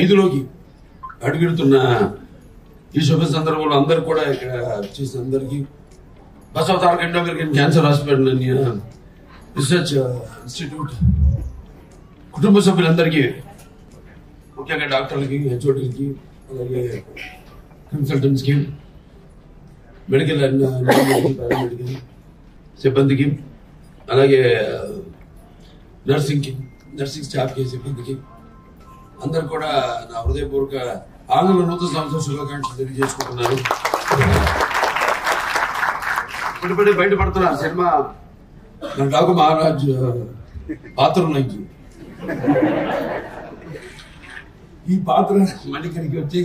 5లోకి అడుగుతున్న ఈ శుభ సందర్భంలో అందరు కూడా ఇక్కడ చేసిన అందరికీ Basava Taraka indo american cancer hospital research institute కుటుంబ సభ్యులందరికీ, ముఖ్యంగా డాక్టర్లకి, హెచ్ఓటీలకి, అలాగే కన్సల్టెంట్స్కి, మెడికల్ అండ్ పారామెడికల్ సిబ్బందికి, అలాగే నర్సింగ్ స్టాఫ్కి, సిబ్బందికి అందరు కూడా నా హృదయపూర్వక ఆంగ్ల నూతన సంవత్సర శుభాకాంక్షలు తెలియజేసుకుంటున్నాను. ఇప్పటిపడి బయటపడుతున్న సినిమా డాకు మహారాజ్ పాత్రలోకి, ఈ పాత్ర మణికరికి వచ్చి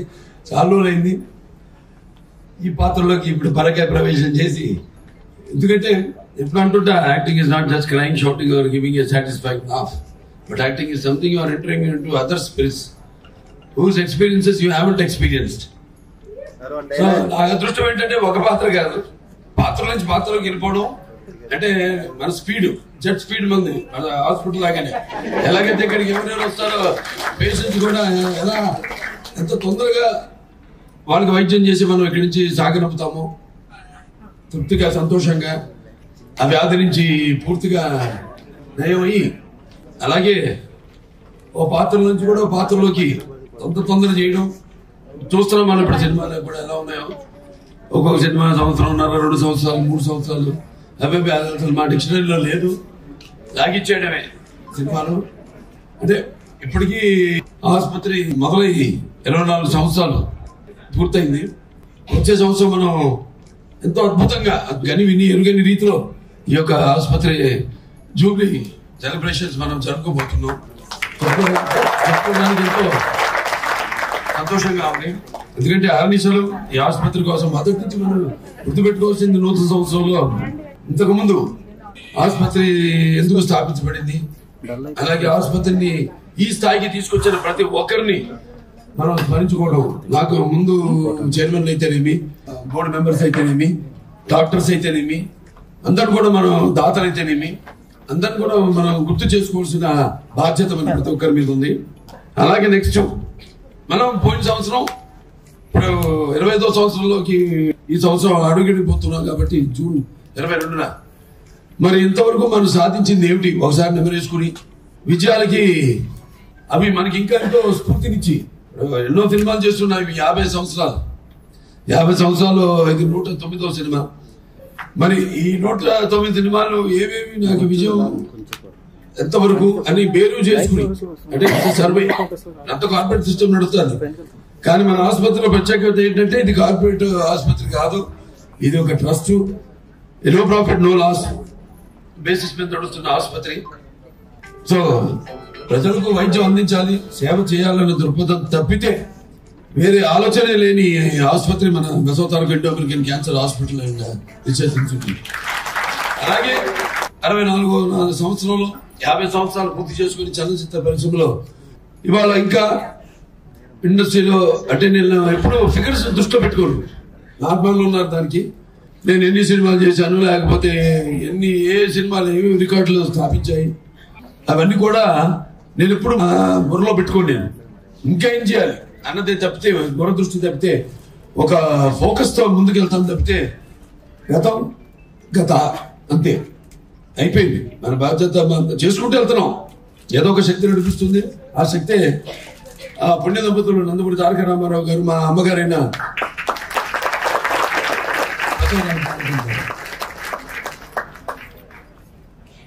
చాలా రోజులైంది. ఈ పాత్రలోకి ఇప్పుడు పరకాయ ప్రవేశం చేసి, ఎందుకంటే ఎట్లా అంటుంటా, acting is not just crime, shouting or giving a satisfying laugh, but acting is something you are entering into other spirits whose experiences you haven't experienced. So నా అదృష్టం ఏంటంటే ఒక పాత్ర కాదు, పాత్ర నుంచి పాత్రలోకి వెళ్ళిపోవడం. అంటే మన స్పీడ్, జెట్ స్పీడ్ మంది హాస్పిటల్ లాగానే. ఎలాగైతే ఇక్కడికి ఎవరెవరు వస్తారో పేషెంట్స్ కూడా ఎలా ఎంత తొందరగా వాళ్ళకి వైద్యం చేసి మనం ఇక్కడి నుంచి సాగనంపుతాము తృప్తిగా, సంతోషంగా, ఆ వ్యాధి నుంచి పూర్తిగా నయమయ్యి, అలాగే ఓ పాత్ర నుంచి కూడా ఓ పాత్రలోకి తొందర చేయడం చూస్తున్నాం. మనం ఇప్పుడు సినిమాలు కూడా ఎలా ఉన్నాయో, ఒక్కొక్క సినిమా సంవత్సరంన్నర, 2 సంవత్సరాలు, 3 సంవత్సరాలు, అవి అసలు మా డిక్షనరీలో లేదు. లాగిచ్చేయడమే సినిమాలు. అంటే ఇప్పటికీ ఆసుపత్రి మొదలై 24 సంవత్సరాలు పూర్తయింది. వచ్చే సంవత్సరం మనం ఎంతో అద్భుతంగా గని విని ఎరుగని రీతిలో ఈ యొక్క ఆసుపత్రి జూబ్లీ సెలబ్రేషన్స్ మనం జరుపుకోబోతున్నాం. ఎంతో సంతోషంగా ఉంది. ఎందుకంటే ఆర్నిసలు ఈ ఆసుపత్రి కోసం మొదటి నుంచి మనం గుర్తుపెట్టుకోవాల్సింది, నూతన సంవత్సరంలో ఇంతకు ముందు ఆసుపత్రి ఎందుకు స్థాపించబడింది, అలాగే ఆసుపత్రిని ఈ స్థాయికి తీసుకొచ్చిన ప్రతి ఒక్కరిని మనం స్మరించుకోవడం. నాకు ముందు చైర్మన్ అయితేనేమి, బోర్డు మెంబర్స్ అయితేనేమి, డాక్టర్స్ అయితేనేమి, అందరు కూడా మనం దాతలు అయితేనేమి, అందరిని కూడా మనం గుర్తు చేసుకోవాల్సిన బాధ్యత మన ప్రతి ఒక్కరి మీద ఉంది. అలాగే నెక్స్ట్ మనం పోయిన సంవత్సరం, ఇప్పుడు 25వ సంవత్సరంలోకి ఈ సంవత్సరం అడుగుడిపోతున్నాం కాబట్టి జూన్ 22న మరి ఇంతవరకు మనం సాధించింది ఏమిటి ఒకసారి నెమరేసుకుని, విజయాలకి అవి మనకి ఇంకా ఎంతో స్ఫూర్తినిచ్చి, ఎన్నో సినిమాలు చేస్తున్నాయి. 50 సంవత్సరాలు, 50 సంవత్సరాలు ఇది 109వ సినిమా. మరి ఈ 109 సినిమాలు ఏవేవి నాకు విజయం ఎంతవరకు అని బేరు చేసుకుని, అంటే సర్వే అంత కార్పొరేట్ సిస్టమ్ నడుస్తుంది. కానీ మన ఆసుపత్రిలో ప్రత్యేకత ఏంటంటే ఇది కార్పొరేట్ ఆసుపత్రి కాదు, ఇది ఒక trust, no profit no loss basis మీద నడుస్తున్న ఆసుపత్రి. సో ప్రజలకు వైద్యం అందించాలి, సేవ చేయాలన్న దృక్పథం తప్పితే వేరే ఆలోచనే లేని ఆసుపత్రి మన Basava Taraka indo american cancer hospital and research institute. అలాగే 64 సంవత్సరంలో 50 సంవత్సరాలు పూర్తి చేసుకుని చలనచిత్ర పరిశ్రమలో ఇవాళ ఇంకా ఇండస్ట్రీలో అంటే నేను ఎప్పుడు ఫిగర్స్ దృష్టిలో పెట్టుకోను, నార్మల్ ఉన్నారు దానికి. నేను ఎన్ని సినిమాలు చేశాను, లేకపోతే ఏ సినిమాలు ఏమి రికార్డులు స్థాపించాయి, అవన్నీ కూడా నేను ఎప్పుడు బుర్రలో పెట్టుకోండి. నేను ఇంకా ఏం చేయాలి అన్నదే తప్పితే, దూరదృష్టి తప్పితే, ఒక ఫోకస్ తో ముందుకెళ్తాను తప్పితే గత అంతే అయిపోయింది. మన బాధ్యత చేసుకుంటూ వెళ్తున్నాం. ఏదో ఒక శక్తి నడిపిస్తుంది. ఆ శక్తే ఆ పుణ్య దంపతులు నందమూరి తారక రామారావు గారు, మా అమ్మగారైన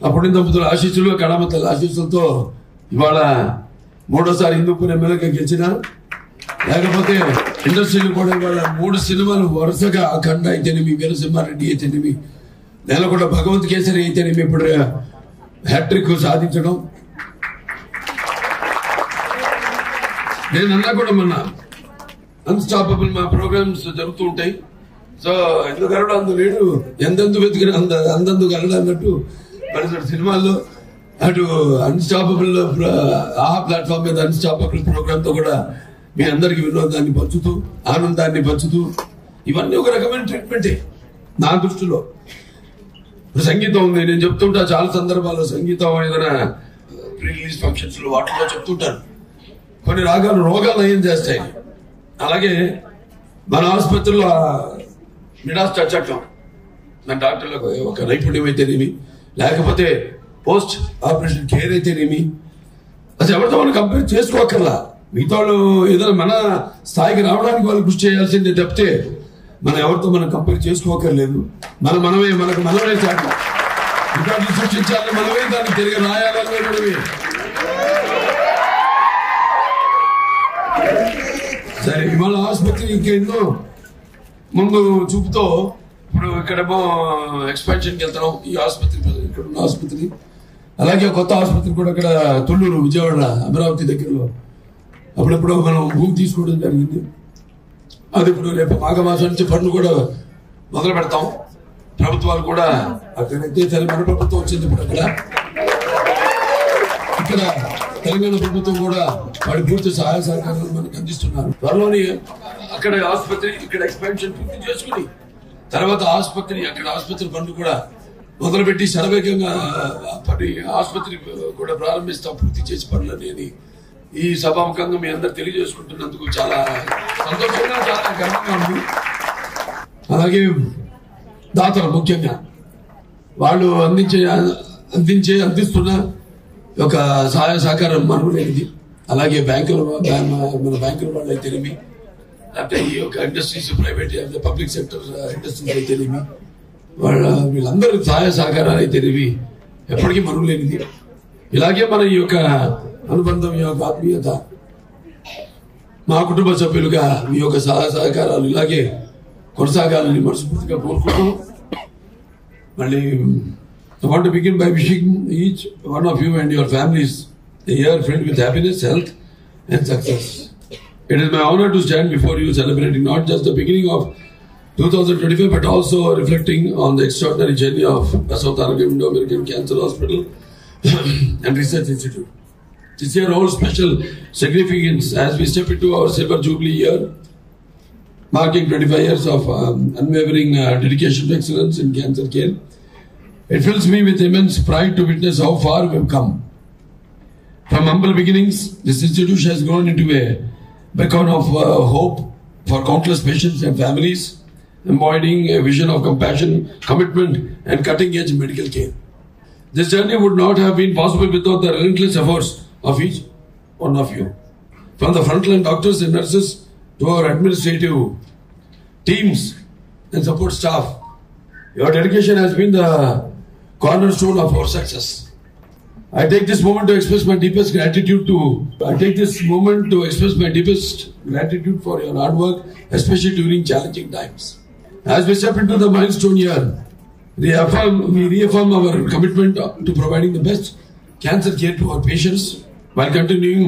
ఆ పుణ్య దంపతుల ఆశీస్సులు, కళామతల ఆశీస్సులతో ఇవాళ 3వ హిందూపూర్ ఎమ్మెల్యేగా గెలిచిన, లేకపోతే ఇండస్ట్రీలో కూడా ఇవాళ 3 సినిమాలు వరుసగా అఖండ అయితేనేమి, వీరసింహారెడ్డి అయితేనేమి, నేలకొండ భగవంత్ కేసరి అయితేనేమి, ఇప్పుడు హ్యాట్రిక్ సాధించడం. నేనన్నా కూడా మొన్న అన్స్టాపబుల్ మా ప్రోగ్రామ్స్ జరుగుతూ ఉంటాయి. సో ఎందుకు అందు లేడు, ఎందెందుకు వెతికిన అందందు గలడు అన్నట్టు మరి సినిమాల్లో అటు అన్స్టాపబుల్ ప్లాట్ఫామ్ మీద అన్స్టాపబుల్ ప్రోగ్రామ్ తో కూడా మీ అందరికి వినోదాన్ని పంచుతూ, ఆనందాన్ని పంచుతూ, ఇవన్నీ ఒక రకమైన ట్రీట్మెంటే నా దృష్టిలో. సంగీతం ఉంది, నేను చెప్తుంటా చాలా సందర్భాల్లో సంగీతం ఏదైనా ప్రీ రిలీజ్ ఫంక్షన్స్ లో వాటిలో చెప్తుంటాను. కొన్ని రోగాలు నయం చేస్తాయి. అలాగే మన ఆసుపత్రిలో మిడాస్ చట్టం మన డాక్టర్లకు ఒక నైపుణ్యం అయితేనేమి, లేకపోతే పోస్ట్ ఆపరేషన్ కేర్ అయితేనేమి, అసలు ఎవరితో మనం కంపేర్ చేసుకోకర్లా. మిగతా వాళ్ళు ఏదైనా మన స్థాయికి రావడానికి వాళ్ళు కృషి చేయాల్సిందే తప్పితే మనం ఎవరితో మనం కంపేర్ చేసుకోకర్లేదు. మనకు మనమే చాటు రికార్డులు సృష్టించాలని మనమే, దాన్ని తిరిగి రాయాలని మనమే. సరే, ఇవాళ ఆసుపత్రి ఇంకెన్నో ముందు చూపుతో ఇప్పుడు ఇక్కడేమో ఎక్స్పాన్షన్కి వెళ్తున్నాం. ఈ ఆసుపత్రి ఇక్కడ ఉన్న ఆసుపత్రి, అలాగే కొత్త ఆసుపత్రి కూడా ఇక్కడ తుళ్ళూరు, విజయవాడ, అమరావతి దగ్గరలో అప్పుడప్పుడు మనం భూమి తీసుకోవడం జరిగింది. అది ఇప్పుడు రేపు మాఘమాసం నుంచి పనులు కూడా మొదలు పెడతాం. ప్రభుత్వాలు కూడా అక్కడైతే మన ప్రభుత్వం వచ్చింది, ఇప్పుడు ఇక్కడ తెలంగాణ ప్రభుత్వం కూడా వాడి పూర్తి సహాయ సహకారాలు మనకు అందిస్తున్నారు. త్వరలోని అక్కడ ఆసుపత్రి ఇక్కడ ఎక్స్పాన్షన్ పూర్తి చేసుకుని తర్వాత అక్కడ ఆసుపత్రి పనులు కూడా మొదలుపెట్టి శరవేగంగా ఆసుపత్రి కూడా ప్రారంభిస్తాం, పూర్తి చేసి పనులు అనేది ఈ సభాముఖంగా మీ అందరు తెలియజేసుకుంటున్నందుకు చాలా సంతోషంగా, చాలా గర్వంగా ఉంది. అలాగే దాతలు ముఖ్యంగా వాళ్ళు అందిస్తున్న ఒక సహాయ సహకారం మనులేనిది. అలాగే మన బ్యాంకుల వాళ్ళు అయితేనేమి, లేకపోతే ఈ యొక్క industries, private public sector industries అయితేనేమి, వీళ్ళందరూ సహాయ సహకారాలు అయితేనేవి ఎప్పటికీ మనులేనిది. ఇలాగే మన ఈ యొక్క అనుబంధం, ఈ యొక్క ఆత్మీయత, మా కుటుంబ సభ్యులుగా మీ యొక్క సహాయ సహకారాలు ఇలాగే కొనసాగాలని మనస్ఫూర్తిగా కోరుకుంటూ మళ్ళీ I want to begin by wishing each one of you and your families a year filled with happiness, health and success. It is my honor to stand before you celebrating not just the beginning of 2025 but also reflecting on the extraordinary journey of South American Cancer Hospital and Research Institute. This year holds special significance as we step into our Silver Jubilee year, marking 25 years of unwavering dedication to excellence in cancer care. It fills me with immense pride to witness how far we have come. From humble beginnings, this institution has grown into a beacon of hope for countless patients and families, embodying a vision of compassion, commitment, and cutting-edge medical care. This journey would not have been possible without the relentless efforts of each one of you. From the frontline doctors and nurses to our administrative teams and support staff, your dedication has been the cornerstone of our success. I take this moment to express my deepest gratitude for your hard work, especially during challenging times. As we step into the milestone year, we reaffirm our commitment to providing the best cancer care to our patients while continuing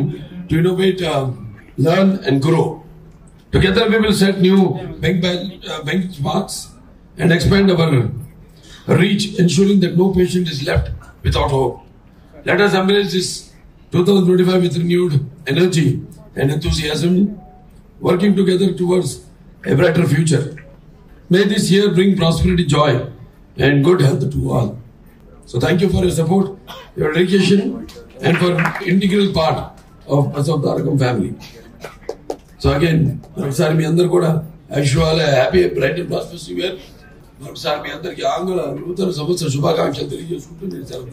to innovate, learn and grow. Together we will set new benchmarks and expand our reach, ensuring that no patient is left without hope. Let us embrace this 2025 with renewed energy and enthusiasm, working together towards a brighter future. May this year bring prosperity, joy, and good health to all. So thank you for your support, your dedication, and for integral part of Asavdarakam family. So again, ఒకసారి మీ అందరు కూడా I wish you all a happy, bright and prosperous year. మరొకసారి మీ అందరికీ ఆంగ్ల నూతన సంవత్సర శుభాకాంక్షలు తెలియజేసుకుంటూ నేను సెలవు